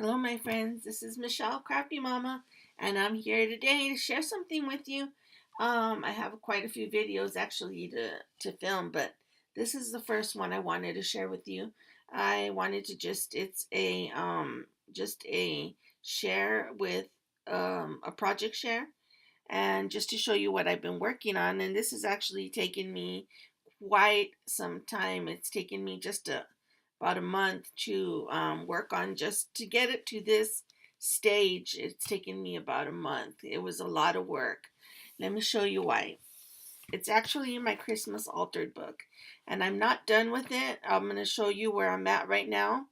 Hello, my friends. This is Michelle, Crafty Mama, and I'm here today to share something with you. I have quite a few videos actually to film, but this is the first one I wanted to share with you. I wanted to just a share with a project share, and just to show you what I've been working on. And this has actually taken me quite some time. It's taken me about a month to work on, just to get it to this stage. It's taken me about a month. It was a lot of work. Let me show you why. It's actually in my Christmas altered book, and I'm not done with it. I'm going to show you where I'm at right now,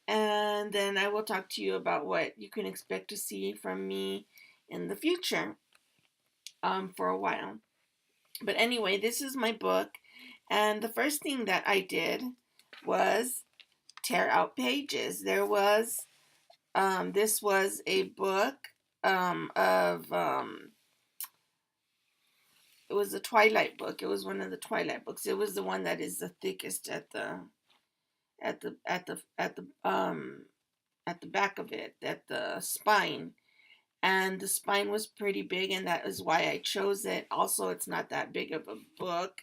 and then I will talk to you about what you can expect to see from me in the future for a while. But anyway, this is my book, and the first thing that I did was tear out pages. This was a book of it was a Twilight book. It was one of the Twilight books. It was the one that is the thickest at the back of it, at the spine. And the spine was pretty big, and that is why I chose it. Also, it's not that big of a book.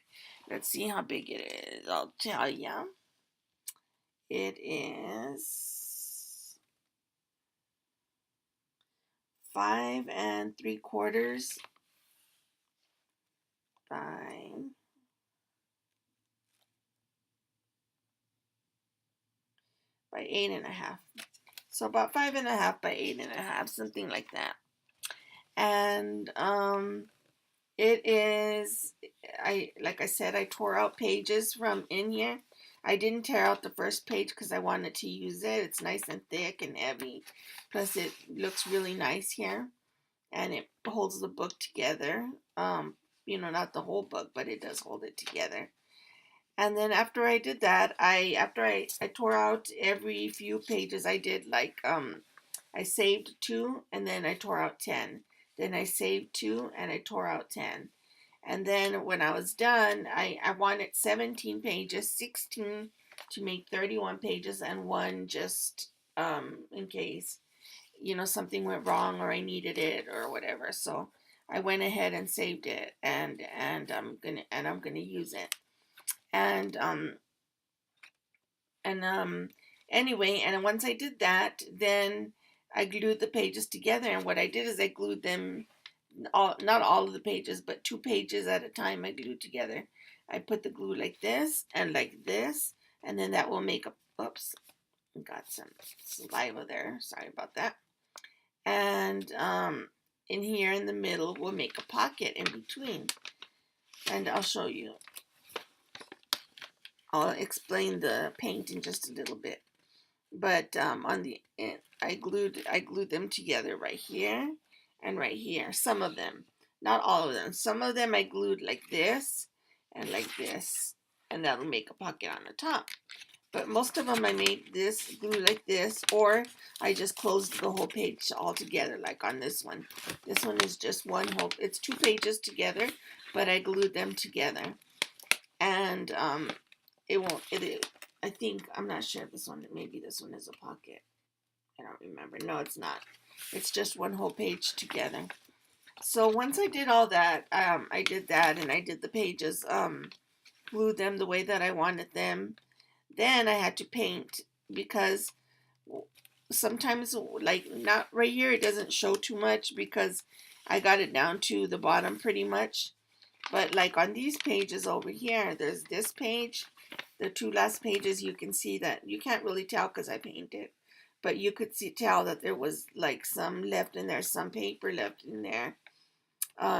Let's see how big it is. I'll tell you. It is 5 3/4 by 8 1/2. So about 5 1/2 by 8 1/2, something like that. And it is, I like I said, I tore out pages from in here. I didn't tear out the first page because I wanted to use it. It's nice and thick and heavy. Plus it looks really nice here, and it holds the book together. Not the whole book, but it does hold it together. And then after I did that, I tore out every few pages. I did I saved 2 and then I tore out 10. Then I saved 2 and I tore out 10. And then when I was done, I wanted 17 pages, 16 to make 31 pages, and one just in case something went wrong or I needed it or whatever. So I went ahead and saved it, and I'm gonna use it. And and anyway, and once I did that, then I glued the pages together. And what I did is I glued them, not all of the pages, but 2 pages at a time. I glued together. I put the glue like this and like this, and then that will make a, oops, got some saliva there, sorry about that. And in here in the middle we'll make a pocket in between, and I'll show you. I'll explain the paint in just a little bit. But on the end, I glued them together right here and right here. Some of them, not all of them. Some of them I glued like this and like this, and that'll make a pocket on the top. But most of them I made this glue like this, or I just closed the whole page all together, like on this one. This one is just one whole. It's 2 pages together, but I glued them together, and it won't. I think, I'm not sure if this one. Maybe this one is a pocket. I don't remember. No, it's not. It's just one whole page together. So once I did all that, I did that, and I did the pages, glued them the way that I wanted them. Then I had to paint, because sometimes, like, not right here, it doesn't show too much because I got it down to the bottom pretty much. But like on these pages over here, there's this page, the 2 last pages, you can see that you can't really tell because I painted, but you could tell that there was like some left in there, some paper left in there,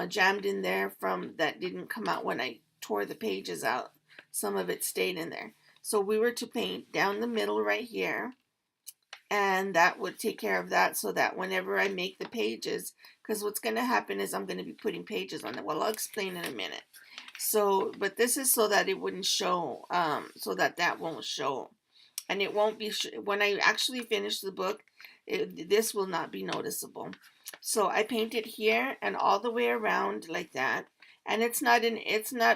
jammed in there from that didn't come out when I tore the pages out. Some of it stayed in there. So we were to paint down the middle right here, and that would take care of that, so that whenever I make the pages, because what's going to happen is I'm going to be putting pages on it. Well, I'll explain in a minute. So, but this is so that it wouldn't show, so that won't show, and it won't be when I actually finish the book. This will not be noticeable. So I painted here and all the way around like that, and it's not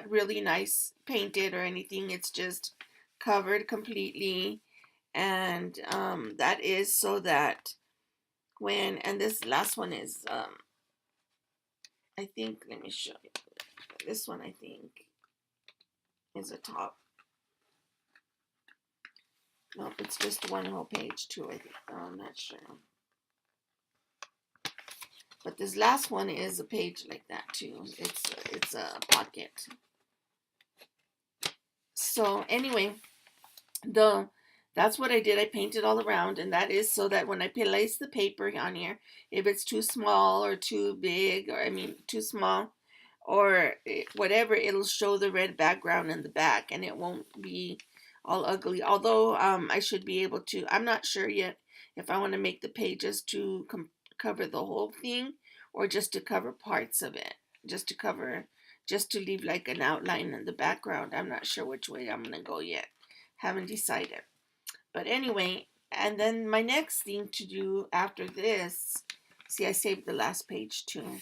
really nice painted or anything. It's just covered completely, And that is so that when, and this last one is, I think, let me show you. This one, I think, is a top. Nope, it's just one whole page too, I think. I'm not sure. But this last one is a page like that too. It's a pocket. So anyway, that's what I did. I painted all around, and that is so that when I place the paper on here, if it's too small or too big, or I mean too small, or whatever, it'll show the red background in the back, and it won't be all ugly. Although I should be able to. I'm not sure yet if I want to make the pages to cover the whole thing, or just to cover parts of it, just to leave like an outline in the background. I'm not sure which way I'm gonna go yet. Haven't decided. But anyway, and then my next thing to do after this, see, I saved the last page too.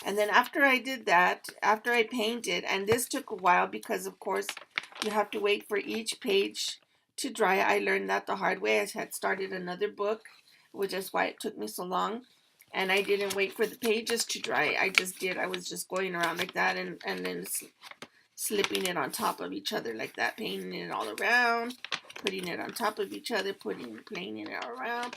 And then after I did that, after I painted, and this took a while because of course you have to wait for each page to dry. I learned that the hard way. I had started another book, which is why it took me so long. And I didn't wait for the pages to dry. I was just going around like that, and then slipping it on top of each other like that, painting it all around, putting it on top of each other, playing it around.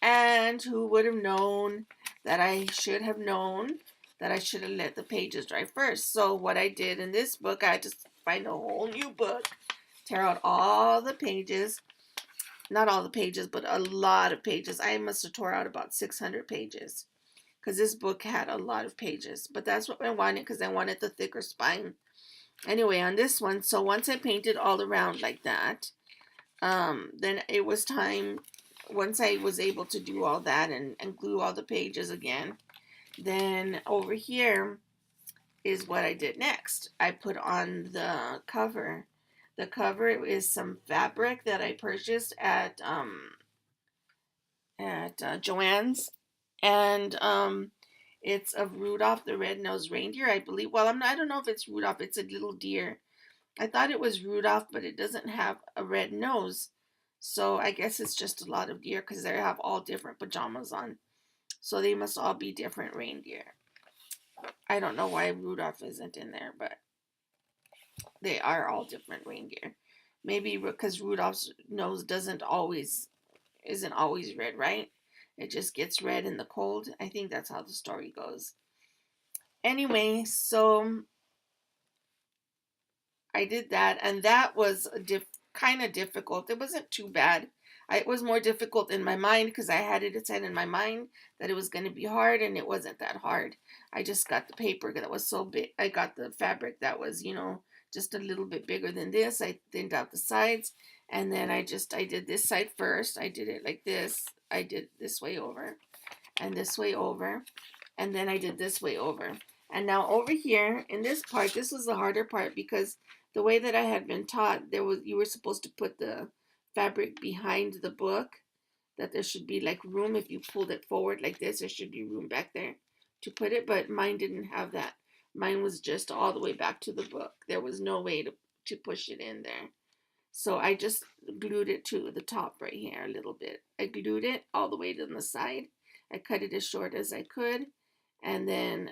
And who would have known that I should have known that I should have let the pages dry first. So what I did in this book, I had to find a whole new book, tear out all the pages, not all the pages, but a lot of pages. I must have tore out about 600 pages because this book had a lot of pages. But that's what I wanted because I wanted the thicker spine. Anyway, on this one, so once I painted all around like that, then it was time, once I was able to do all that and glue all the pages again, then over here is what I did next. I put on the cover. The cover is some fabric that I purchased at Joann's, and it's of Rudolph the Red-Nosed Reindeer, I believe. Well, I don't know if it's Rudolph. It's a little deer. I thought it was Rudolph, but it doesn't have a red nose. So I guess it's just a lot of deer because they have all different pajamas on. So they must all be different reindeer. I don't know why Rudolph isn't in there, but they are all different reindeer. Maybe because Rudolph's nose isn't always red, right? It just gets red in the cold. I think that's how the story goes. Anyway, so I did that, and that was kind of difficult. It wasn't too bad. It was more difficult in my mind because I had it set in my mind that it was going to be hard, and it wasn't that hard. I just got the paper that was so big. I got the fabric that was, just a little bit bigger than this. I thinned out the sides, and then I did this side first. I did it like this. I did this way over, and this way over, and then I did this way over. And now over here in this part, this was the harder part because the way that I had been taught, you were supposed to put the fabric behind the book, that there should be like room. If you pulled it forward like this, there should be room back there to put it, but mine didn't have that. Mine was just all the way back to the book. There was no way to push it in there. So I just glued it to the top right here a little bit. I glued it all the way to the side. I cut it as short as I could, and then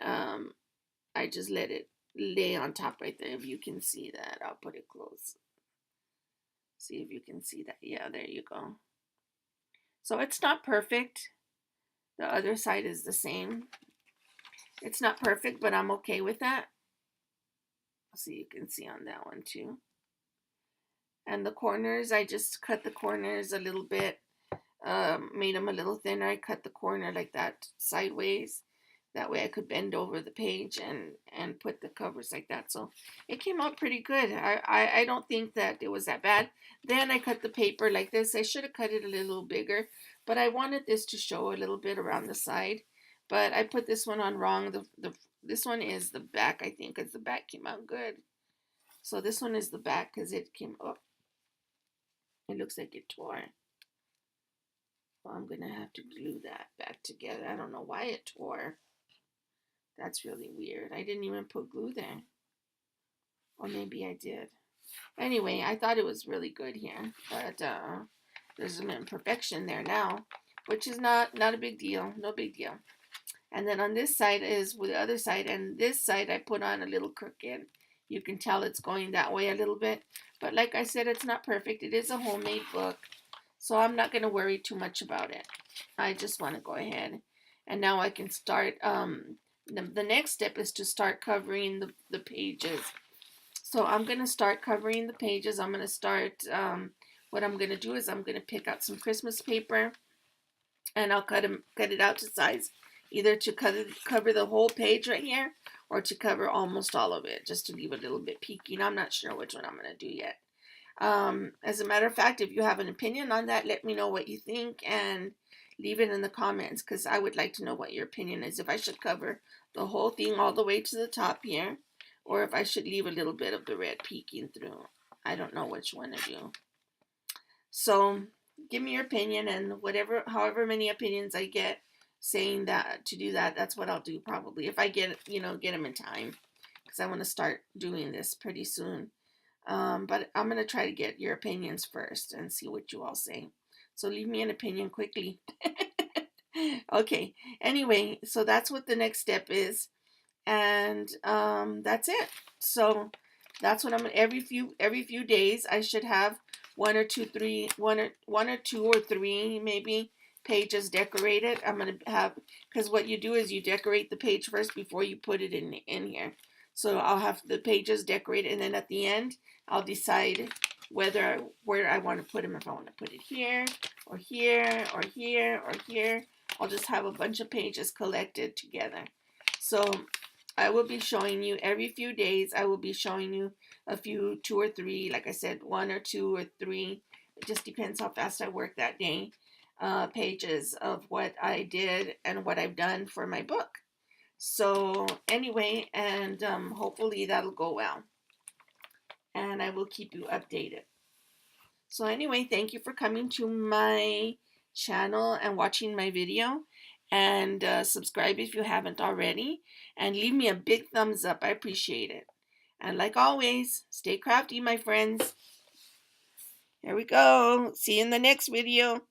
I just let it lay on top right there. If you can see that, I'll put it close. See if you can see that. Yeah, there you go. So it's not perfect. The other side is the same. It's not perfect, but I'm okay with that. So you can see on that one too. And the corners, I just cut the corners a little bit, made them a little thinner. I cut the corner like that sideways. That way I could bend over the page and put the covers like that. So it came out pretty good. I don't think that it was that bad. Then I cut the paper like this. I should have cut it a little bigger, but I wanted this to show a little bit around the side. But I put this one on wrong. This one is the back, I think, because the back came out good. So this one is the back because it came up. It looks like it tore. Well, I'm going to have to glue that back together. I don't know why it tore. That's really weird. I didn't even put glue there. Or maybe I did. Anyway, I thought it was really good here. But there's an imperfection there now, which is not a big deal, no big deal. And then on this side is with the other side, and this side I put on a little crooked. You can tell it's going that way a little bit, but like I said, it's not perfect. It is a homemade book, so I'm not going to worry too much about it. I just want to go ahead, and now I can start. The next step is to start covering the pages. So I'm going to start covering the pages. I'm going to start, what I'm going to do is I'm going to pick out some Christmas paper, and I'll cut it out to size, either to cover the whole page right here, or to cover almost all of it, just to leave a little bit peeking. I'm not sure which one I'm going to do yet. As a matter of fact, if you have an opinion on that, let me know what you think and leave it in the comments, because I would like to know what your opinion is. If I should cover the whole thing all the way to the top here, or if I should leave a little bit of the red peeking through. I don't know which one to do. So give me your opinion, and however many opinions I get saying that to do that, that's what I'll do probably, if I get them in time, because I want to start doing this pretty soon. But I'm going to try to get your opinions first and see what you all say. So leave me an opinion quickly. Okay. Anyway, so that's what the next step is. And that's it. So that's what I'm every few days I should have one or two or three maybe pages decorated. I'm gonna have, because what you do is you decorate the page first before you put it in here. So I'll have the pages decorated, and then at the end I'll decide where I want to put them. If I want to put it here or here or here or here, I'll just have a bunch of pages collected together. So I will be showing you every few days. I will be showing you a few, 2 or 3, like I said, 1 or 2 or 3. It just depends how fast I work that day. Pages of what I did and what I've done for my book. So anyway, and hopefully that'll go well. And I will keep you updated. So anyway, thank you for coming to my channel and watching my video. And subscribe if you haven't already. And leave me a big thumbs up. I appreciate it. And like always, stay crafty, my friends. Here we go. See you in the next video.